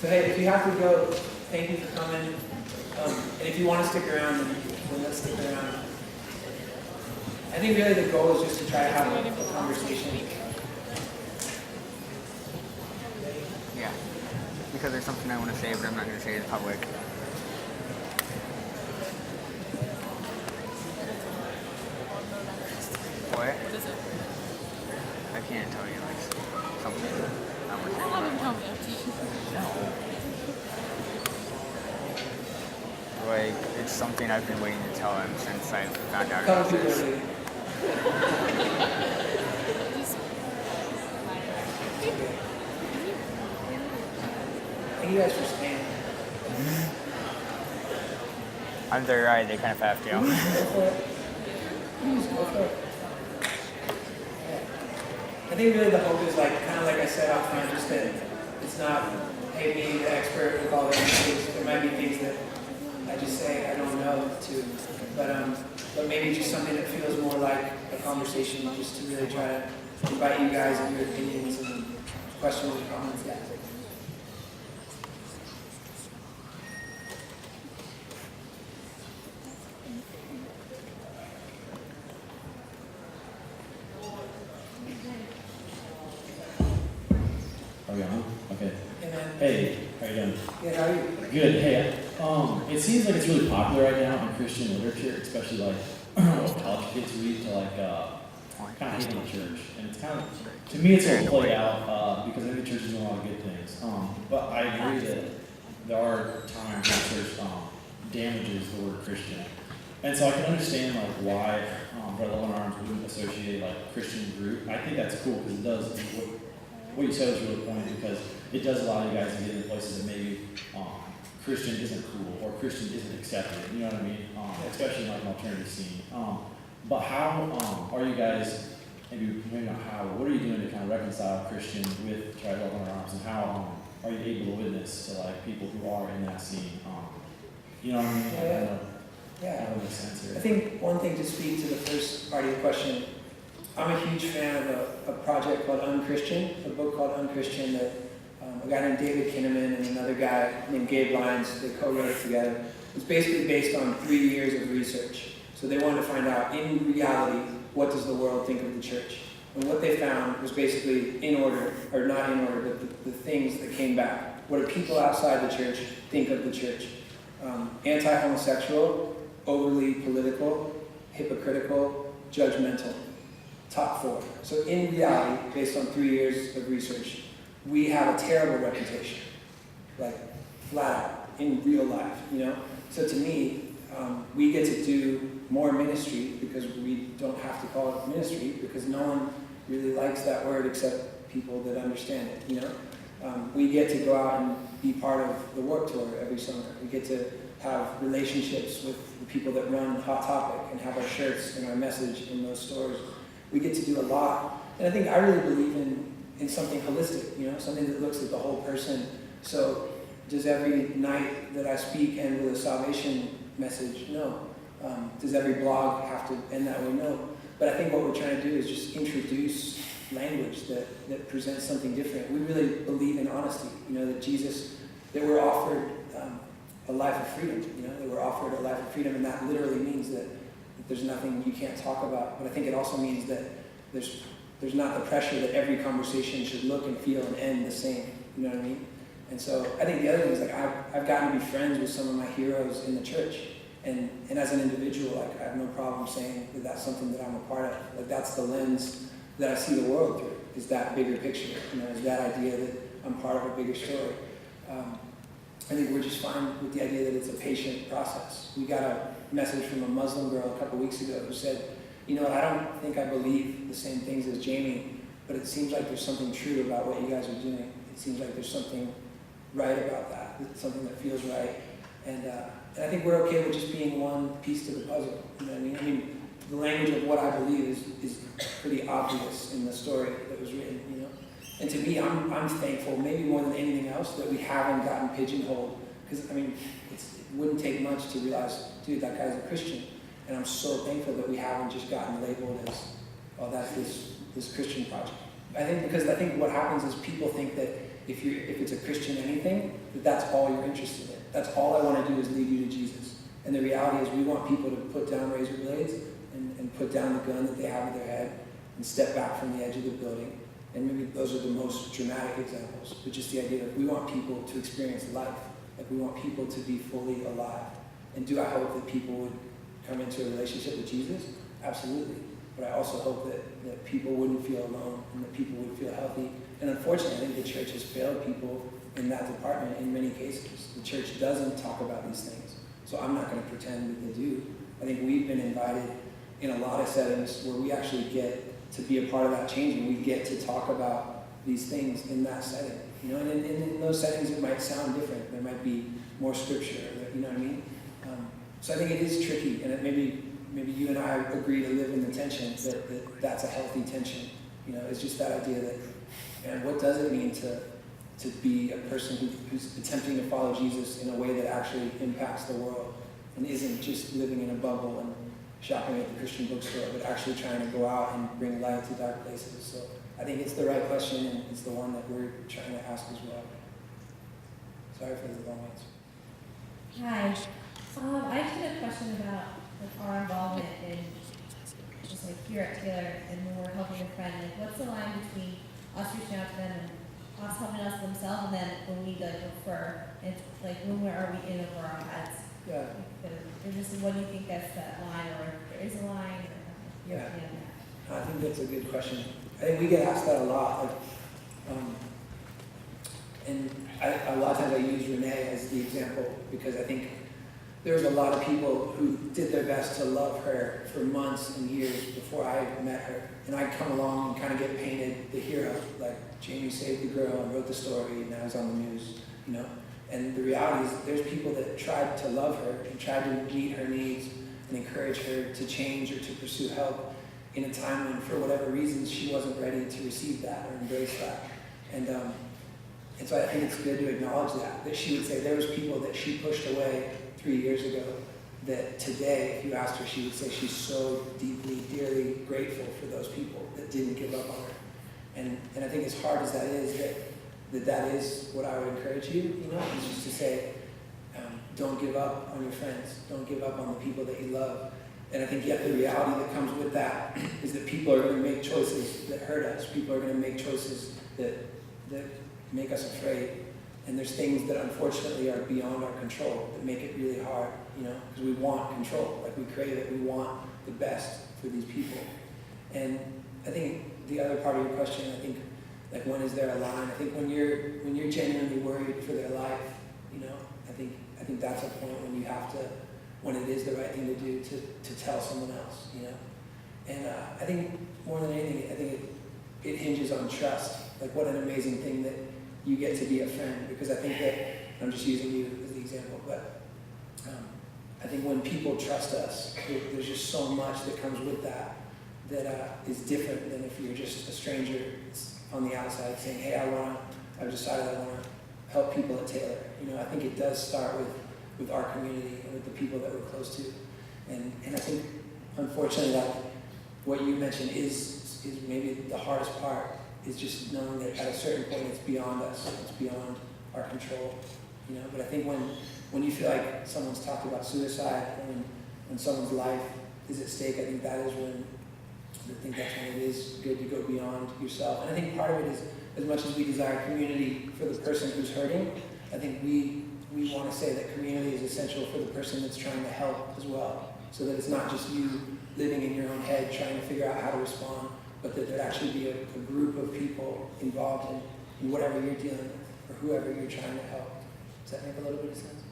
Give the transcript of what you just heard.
So hey, if you have to go, thank you for coming. And if you want to stick around, then let's stick around. I think really the goal is just to try to have a conversation. Yeah, because there's something I want to say, but I'm not going to say it in public. What? What is it? I can't tell you, like, something. I'll have him tell me. Like, it's something I've been waiting to tell him since I found out Tell about people this. later. Just Thank you guys for staying. I'm very right, they kind of have to. Go for it. Please go for it. I think really the hope is like, kind of like I said up front, just that it's not, hey, me, the expert with all the answers. There might be things that I just say I don't know to, but maybe just something that feels more like a conversation, just to really try to invite you guys and your opinions and questions and comments. Yeah. Are we on? Okay. And then, Hey, how you doing? yeah, how are you? Good. Hey, it seems like it's really popular right now in Christian literature, especially like what college kids read to like kind of hating the church, and it's kind of to me it's all played out because I think the church is doing a lot of good things. But I agree that there are times when the church damages the word Christian, and so I can understand like why Brother Love and Arms wouldn't associate like Christian group. I think that's cool because it does. What you said was really pointed because it does allow you guys to get into places that maybe Christian isn't cool or Christian isn't accepted. You know what I mean? Especially in like an alternative scene. But how are you guys? Maybe not how. What are you doing to kind of reconcile Christian with Tribe Love and Arms, and how are you able to witness to like people who are in that scene? You know what I mean? I don't know. Yeah. That makes sense here. I think one thing to speak to the first part of your question, I'm a huge fan of a project called Unchristian, a book called Unchristian that a guy named David Kinnaman and another guy named Gabe Lyons, they co-wrote it together. It's basically based on 3 years of research. So they wanted to find out, in reality, what does the world think of the church? And what they found was basically in order, or not in order, but the things that came back. What do people outside the church think of the church? Anti-homosexual, overly political, hypocritical, judgmental. Top 4. So in reality, based on 3 years of research, we have a terrible reputation, like flat out, in real life, you know? So to me, we get to do more ministry because we don't have to call it ministry because no one really likes that word except people that understand it, you know? We get to go out and be part of the Warped Tour every summer. We get to have relationships with the people that run Hot Topic and have our shirts and our message in those stores. We get to do a lot. And I think I really believe in something holistic, you know, something that looks at the whole person. So does every night that I speak end with a salvation message? No. Does every blog have to end that way? No. But I think what we're trying to do is just introduce language that presents something different. We really believe in honesty, you know, that Jesus, that we're offered a life of freedom, you know, that we're offered a life of freedom, and that literally means that there's nothing you can't talk about. But I think it also means that there's not the pressure that every conversation should look and feel and end the same. You know what I mean? And so I think the other thing is like I've gotten to be friends with some of my heroes in the church. And as an individual, like I have no problem saying that that's something that I'm a part of. Like that's the lens that I see the world through, is that bigger picture. You know, is that idea that I'm part of a bigger story. I think we're just fine with the idea that it's a patient process. We got a message from a Muslim girl a couple weeks ago who said, you know, I don't think I believe the same things as Jamie, but it seems like there's something true about what you guys are doing. It seems like there's something right about that, something that feels right. And I think we're okay with just being one piece to the puzzle. You know what I mean? I mean, the language of what I believe is pretty obvious in the story that was written, you know? And to me, I'm thankful, maybe more than anything else, that we haven't gotten pigeonholed. Because, I mean, it wouldn't take much to realize, dude, that guy's a Christian. And I'm so thankful that we haven't just gotten labeled as, oh, that's this Christian project. I think what happens is people think that if it's a Christian anything, that's all you're interested in. That's all I want to do is lead you to Jesus. And the reality is we want people to put down razor blades and put down the gun that they have in their head and step back from the edge of the building. And maybe those are the most dramatic examples, but just the idea that we want people to experience life. Like we want people to be fully alive. And do I hope that people would come into a relationship with Jesus? Absolutely. But I also hope that people wouldn't feel alone and that people would feel healthy. And unfortunately, I think the church has failed people in that department in many cases. The church doesn't talk about these things. So I'm not going to pretend that they do. I think we've been invited in a lot of settings where we actually get to be a part of that change, and we get to talk about these things in that setting. You know, and in those settings it might sound different. There might be more scripture, you know what I mean? So I think it is tricky, and maybe you and I agree to live in the tension, that's a healthy tension. You know, it's just that idea that, man, what does it mean to be a person who's attempting to follow Jesus in a way that actually impacts the world and isn't just living in a bubble and shopping at the Christian bookstore, but actually trying to go out and bring light to dark places. So I think it's the right question, and it's the one that we're trying to ask as well. Sorry for the long answer. Hi. I just had a question about our involvement in just like here at Taylor and when we're helping a friend. Like, what's the line between us reaching out to them and us helping us themselves, and then when we like refer? It's like when are we in over our heads? Yeah. Or just what do you think that's that line, or if there is a line, or your Yeah. opinion on that? I think that's a good question. I think we get asked that a lot. Like, a lot of times I use Renee as the example because I think there's a lot of people who did their best to love her for months and years before I met her. And I'd come along and kind of get painted the hero, like Jamie saved the girl and wrote the story and now he's on the news, you know? And the reality is there's people that tried to love her and tried to meet her needs and encourage her to change or to pursue help in a time when, for whatever reasons, she wasn't ready to receive that or embrace that. And so I think it's good to acknowledge that she would say there was people that she pushed away 3 years ago that today, if you asked her, she would say she's so deeply, dearly grateful for those people that didn't give up on her. And I think as hard as that is, that is what I would encourage you, you know, is just to say, don't give up on your friends. Don't give up on the people that you love. And I think yet the reality that comes with that is that people are going to make choices that hurt us. People are going to make choices that make us afraid. And there's things that unfortunately are beyond our control that make it really hard, you know, because we want control. Like we crave it. We want the best for these people. And I think the other part of your question, I think, like when is there a line? I think when you're genuinely worried for their life, you know, I think that's a point when you have to, when it is the right thing to do to tell someone else, you know. And I think more than anything, I think it hinges on trust. Like what an amazing thing that you get to be a friend, because I think that, I'm just using you as the example, but I think when people trust us, there's just so much that comes with that is different than if you're just a stranger on the outside saying, hey, I've decided I want to help people at Taylor. You know, I think it does start with our community and with the people that we're close to. And I think, unfortunately, that what you mentioned is maybe the hardest part, is just knowing that at a certain point it's beyond us, it's beyond our control, you know. But I think when you feel like someone's talked about suicide, or when someone's life is at stake, I think that's when it is good to go beyond yourself. And I think part of it is, as much as we desire community for the person who's hurting, I think we want to say that community is essential for the person that's trying to help as well, so that it's not just you living in your own head trying to figure out how to respond, but that there actually be a group of people involved in whatever you're dealing with or whoever you're trying to help. Does that make a little bit of sense?